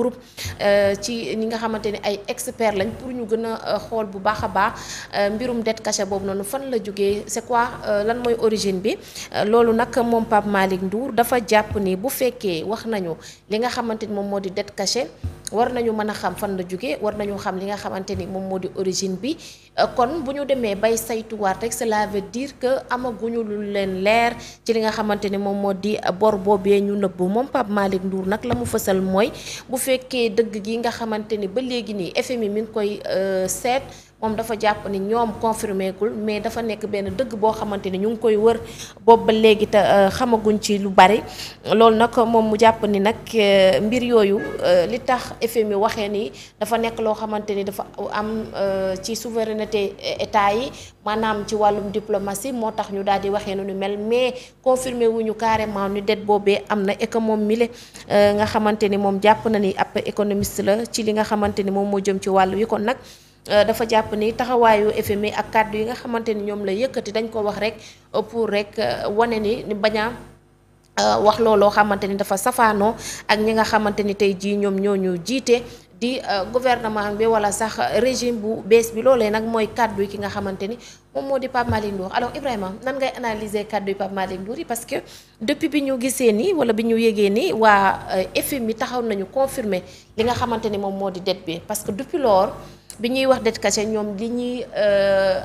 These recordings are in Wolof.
groupe ci ñi nga xamante ni ay experts lañ pour ñu gën a xool bu baax a baax mbirum dette cachée boobu noonu fan la jógee c'est quoi lan mooy origine bi loolu nag moom Pape Malick Ndour dafa jàpp ni bu fekkee wax nañu li nga xamante ni moom moo di dette cachée war nañu mën a xam fan la jógee war nañu xam li nga xamante ni moom moo di origine bi kon bu ñu demee bay saytuwaat rek cela veut dire que amaguñu lu leen leer ci li nga xamante ni moom moo di bor boobee ñu nëbb moom Pape Malick Ndour nag la mu fësal mooy bu fekkee dëgg gi nga xamante ni ba léegi nii FMI mi ngi koy seet moom dafa jàpp ni ñoom confirmé gul mais dafa nekk benn dëgg boo xamante ni ñu ngi koy wër boobu ba léegi te xamaguñ ci lu bari loolu nag moom mu jàpp ni nag mbir yooyu li tax FMI waxee ni dafa nekk loo xamante ni dafa am ci souveraineté état yi maanaam ci wàllum diplomatie moo tax ñu daal di waxee nu mel mais confirmé wuñu carrément ni dette boobee am na et que moom mile nga xamante ni moom jàpp na ni ab économiste la ci li nga xamante ni moom moo jëm ci wàllu wi kon nag dafa jàpp ni taxawaayu FMI ak kàddu yi nga xamante ni ñoom la yëkkati dañ ko wax rek pour rek wane ni bañ a wax looloo xamante ni dafa safaanoo ak ñi nga xamante ni tey jii ñoom ñoo ñu jiite di gouvernement bi wala sax régime bu bees bi loolee nag mooy kàddu yi ki nga xamante ni moom moo di Pape Malick Ndour alors Ibrahima nan ngay analyser kàddu yi Pape Malick Ndour yi parce que depuis bi ñu gisee ni wala bi ñu yégee ni waa FMI taxaw nañu confirmer li nga xamante ni moom moo di dette bi parce que depuis lors bi ñuy wax dette cachée ñoom li ñuy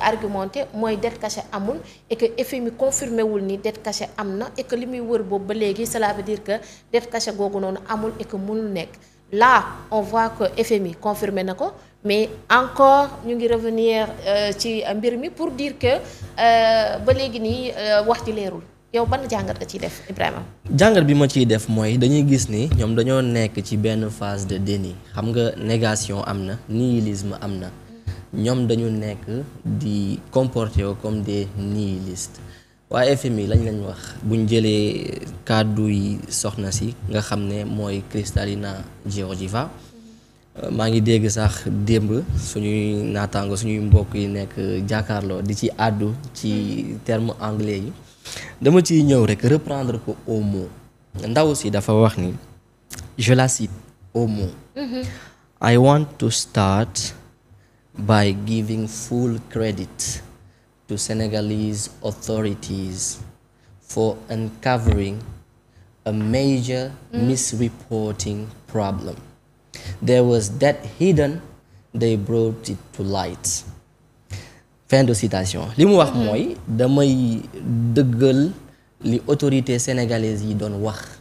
argumenté mooy dette cachée amul et que FMI confirmé wul ni dette cachée am na et que li muy wër boobu ba léegi cela veut dire que dette cachée googu noonu amul et que mënul nekk là on voit que FMI confirmé na ko mais encore ñu ngi revenir ci mbir mi pour dire que ba léegi nii wax ci leerul yow ban jàngat nga ciy def Ibrahima. jàngat bi ma ciy def mooy dañuy gis ni ñoom dañoo nekk ci benn phase de déni xam nga négation am na nihilisme am na ñoom dañu nekk di comporter comme des nihilistes waaye FMI lañ wax buñ jëlee kàddu yi soxna si nga xam ne mooy Kristalina Georgieva maa ngi dégg sax démb suñuy naataango suñuy mbokk yi nekk jàkkaarloo di ci àddu ci terme anglais yi dama ciy ñëw rek reprendre ko au mot ndaw si dafa wax ni je la cite au mot I want to start by giving full credit to Senegalese authorities for uncovering a major misreporting problem. There was that hidden, they brought it to light. Fin de citation. li mu wax mooy damay dëggal li autorité sénégalaise yi doon wax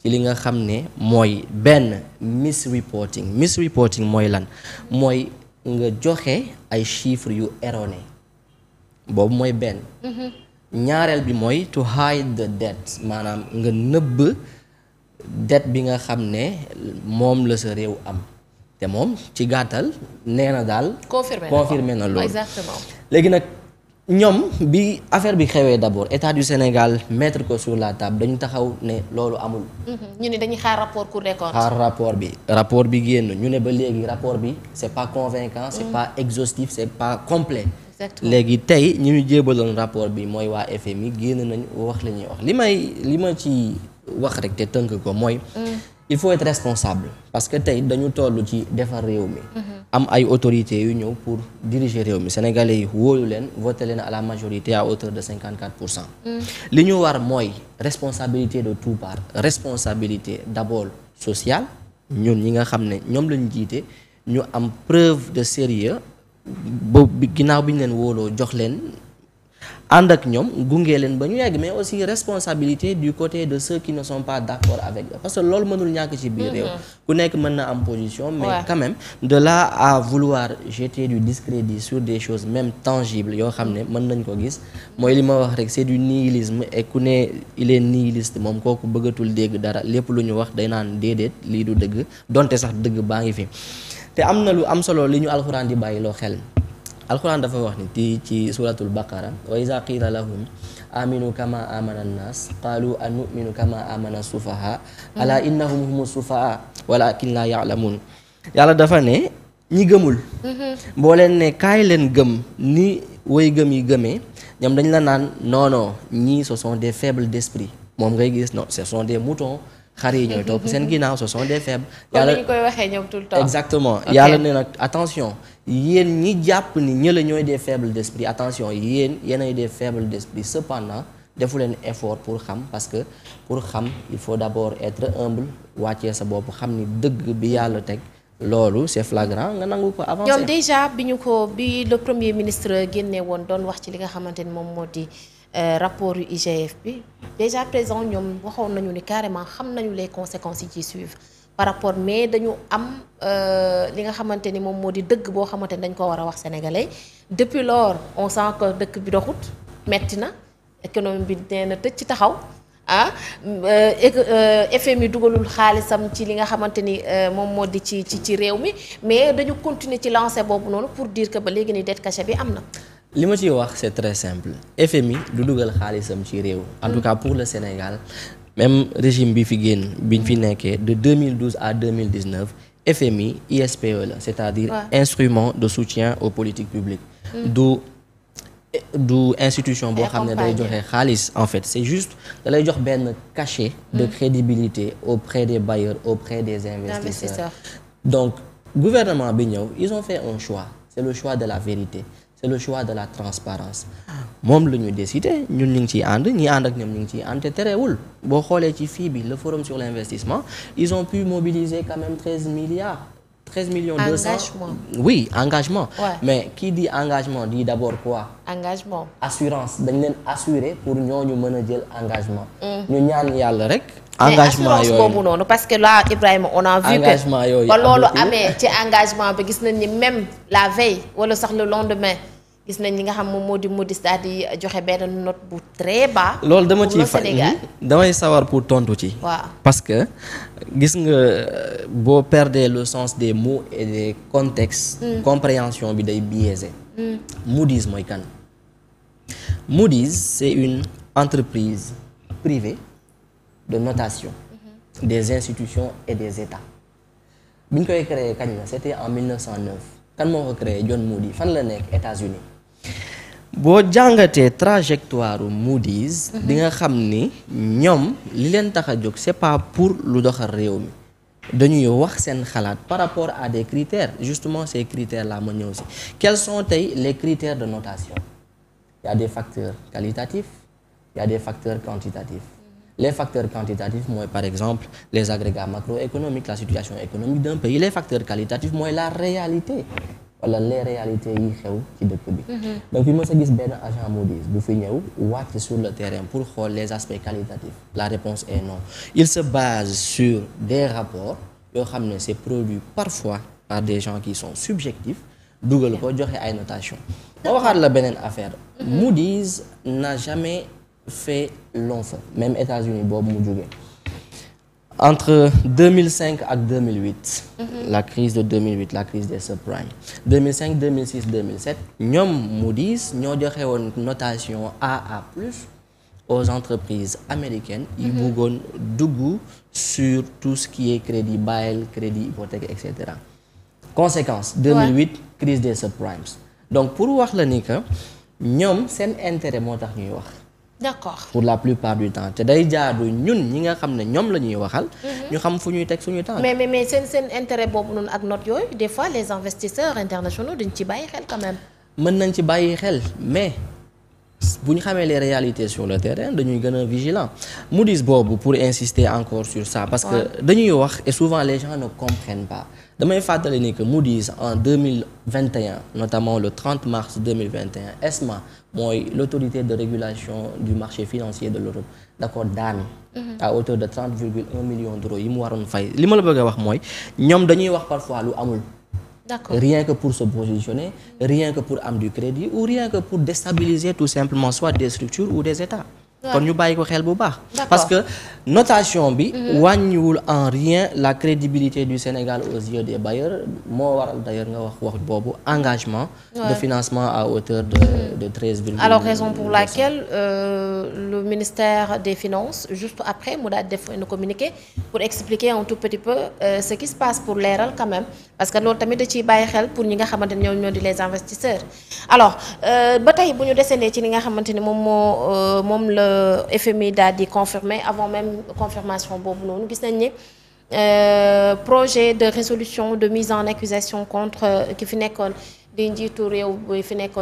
ci li nga xam ne mooy benn misreporting mooy lan mooy nga joxe ay chiffres yu erroné boobu mooy benn ñaareel bi mooy to hide the debt maanaam nga nëbb dette bi nga xam ne moom la sa réew am te moom ci gàttal nee na daal confirmé na loolu exactement léegi nag ñoom bi affaire bi xewee d'abord état du Sénégal mettre ko sur la table dañu taxaw ne loolu amul ñu ne dañuy xaar rapport Cour des comptes xaar rapport bi génn ñu ne ba léegi rapport bi c'est pas convaincant c'est pas exhaustif c'est pas complet léegi tey ñu ñu jébaloon rapport bi mooy waa FMI génn nañ wax la ñuy wax li ma ci wax rek te tënk ko mooy il faut être responsable parce que tey dañu toll ci defar réew mi am ay autorités yu ñëw pour diriger réew mi sénégalais yi wóolu leen voté leen à la majorité à hauteur de 54%. li ñu war mooy responsabilité de tout part responsabilité d'abord sociale ñun ñi nga xam ne ñoom lañu jiite ñu am preuve de sérieux boobu ginnaaw bi ñu leen wóoloo jox leen ànd ak ñoom gunge leen ba ñu yegg mais aussi responsabilité du côté de ceux qui ne sont pas d'accord avec eux parce que loolu mënul ñàkk ci biir réew ku nekk mën na am position mais quand même de là à vouloir jeter du discrédit sur des choses même tangibles yoo xam ne mën nañ ko gis mooy li ma wax rek c'est du nihilisme et ku ne il est nihiliste moom kooku bëggatul dégg dara lépp lu ñu wax day naan déedéet lii du dëgg donte sax dëgg baa ngi fi te am na lu am solo li ñu alxuraan di bàyyi loo xel alxuraan dafa wax ni ci suratul baqara wa iza qila lahum aminu kama amana an-nas qalu anu'minu kama amana sufaha ala innahum humu sufaha walakin la ya'lamun yàlla dafa ne ñi gëmul boo leen ne kaay leen gëm ni way gëm yi gëmee ñoom dañ la naan non ñii ce sont des faibles d'esprit moom ngay gis non ce sont des moutons xar yi ñooy topp seen ginnaaw, ce sont des faibles. yàlla ñu koy waxee ñoom tout le temps. exactement yàlla ne nag attention yéen ñi jàpp ni ñële ñooy des faibles d'esprit, attention yéenay des faibles d'esprit. Cependant defu leen effort pour xam, parce que pour xam il faut d'abord être humble, wàccee sa bopp, xam ni dëgg bi yàlla teg loolu c'est flagrant nga nangu ko avancer. ñoom déjà bi le premier ministre génnee woon doon wax ci li nga xamante ni moom moo di rapport yu IGF bi déjà présent ñoom waxoon nañu ni carrément xam nañu les conséquences yi ciy suivre par rapport, mais dañu am li nga xamante ni moom moo di dëgg boo xamante ni dañ ko war a wax sénégalais. Depuis lors on sent que dëkk bi doxut, metti na, économie bi nee na tëj ci taxaw. FMI dugalul xaalisam ci li nga xamante ni moom moo di ci réew mi, mais dañu continuer ci lancer boobu noonu pour dire que ba léegi ni dette cachée bi am na. li ma ciy wax c'est très simple, FMI du dugal xaalisam ci réew, en tout cas pour le Sénégal, même régime bi fi génn biñ fi nekkee de 2012 à 2019 FMI ISPE la, c'est-à-dire instrument de soutien aux politiques publiques. du institution boo xam ne day joxe xaalis, en fait c'est juste da lay jox benn cachet de crédibilité auprès des bailleurs, auprès des investisseurs. Donc gouvernement bi ñëw ils ont fait un choix, c'est le choix de la vérité, c'est le choix de la transparence. moom la ñu décidé, ñun ñu ngi ciy ànd, ñi ànd ak ñoom ñu ngi ciy ànd, te terewul boo xoolee ci fii bi le forum sur l'investissement ils ont pu mobiliser quand même 13 millions 200. Oui, engagement. Ouais. Mais qui dit engagement dit d'abord quoi? Engagement. Assurance. dañ leen assurer pour ñooñu mën a jël engagement. ñu ñaan yàlla rek. engagement yooyu boobu noonu parce que là Ibrahima on a vu engagement yooyu ba loolu amee ci engagement bi gis nañ ni même la veille wala sax le lendemain gis nañ li nga xam moom moo di Moody's daal di joxe benn note bu très bas. loolu dama ciy damay sawar pour tontu ci. waaw parce que gis nga boo perdre le sens des mots et des contextes. compréhension bi day biaisé. Moody's mooy kan? Moody's c'est une entreprise privée de notation des institutions et des États. bi ñu koy créé kañ la c'était en 1909 kan moo ko créé John Moody fan la nekk États-Unis. boo jàngatee trajectoire Moody's di nga xam ni ñoom li leen tax a jóg c'est pas pour lu doxal réew mi, dañuy wax seen xalaat par rapport à des critères. Justement ces critères là ma ñëw si quels sont tey les critères de notation? Il y a des facteurs qualitatifs, il y a des facteurs quantitatifs. Les facteurs quantitatifs mooy par exemple les agrégats macroéconomiques, la situation économique d'un pays. Les facteurs qualitatifs mooy la réalité wala les réalités yi xew ci dëkk bi. Donc fi ma sa gis benn agent Moody's bu fi ñëw wàcc sur le terrain pour xool les aspects qualitatifs. La réponse est non. Il se base sur des rapports yoo xam ne c'est produit parfois par des gens qui sont subjectifs, dugal ko joxe ay notation. ma waxaat la beneen affaire. Moody's n'a jamais fait long feu, même États-Unis boobu mu jógee. Entre 2005 ak 2008. La crise de 2008, la crise des subprimes. 2005, 2006, 2007 ñoom Moody's ñoo joxe woon notation AA+ aux entreprises américaines yi bëggoon dugg sur tout ce qui est crédit bail, crédit hypothèque, etc. Conséquence 2008 crise des subprimes. Donc pour wax la ni que ñoom seen intérêt moo tax ñuy wax. D'accord. Pour la plupart du temps te day jaadu ñun ñi nga xam ne ñoom la ñuy waxal. ñu xam fu ñuy teg suñu temps. mais seen intérêt boobu noonu ak note yooyu des fois les investisseurs internationaux dañ ci bàyyi xel quand même. mën nañ ci bàyyi xel mais bu ñu xamee les réalités sur le terrain dañuy gën a vigilant. Moody's boobu pour insister encore sur ça. parce que dañuy wax et souvent les gens ne comprennent pas. damay fàttali ni que Moody's en 2021 notamment le 30 mars 2021 ESMA mooy l'autorité de régulation du marché financier de l'Europe d'accord daan à hauteur de 30,1 millions d'euros yi mu waroon fay. li ma la bëgg a wax mooy ñoom dañuy wax parfois lu amul. D'accord. Rien que pour se positionner, rien que pour am du crédit ou rien que pour déstabiliser tout simplement soit des structures ou des États. kon ñu bàyyi ko xel bu baax. parce que notation bi. wàññiwul en rien la crédibilité du Sénégal aux yeux des bailleurs moo waral d'ailleurs nga wax boobu engagement. de financement à hauteur de 13. Alors raison pour laquelle le ministère des Finances juste après mu daal def un communiqué pour expliquer un tout petit peu ce qui se passe pour leeral quand même parce que loolu tamit da ciy bàyyi xel pour ñi nga xamante ne ñoo di les investisseurs. Alors ba tey bu ñu descendee ci li nga xamante ni moom la FMI daal di confirmer avant même confirmation boobu noonu gis nañ ne projet de résolution de mise en accusation contre ki fi nekkoon di njiitu réew bi fi nekkoon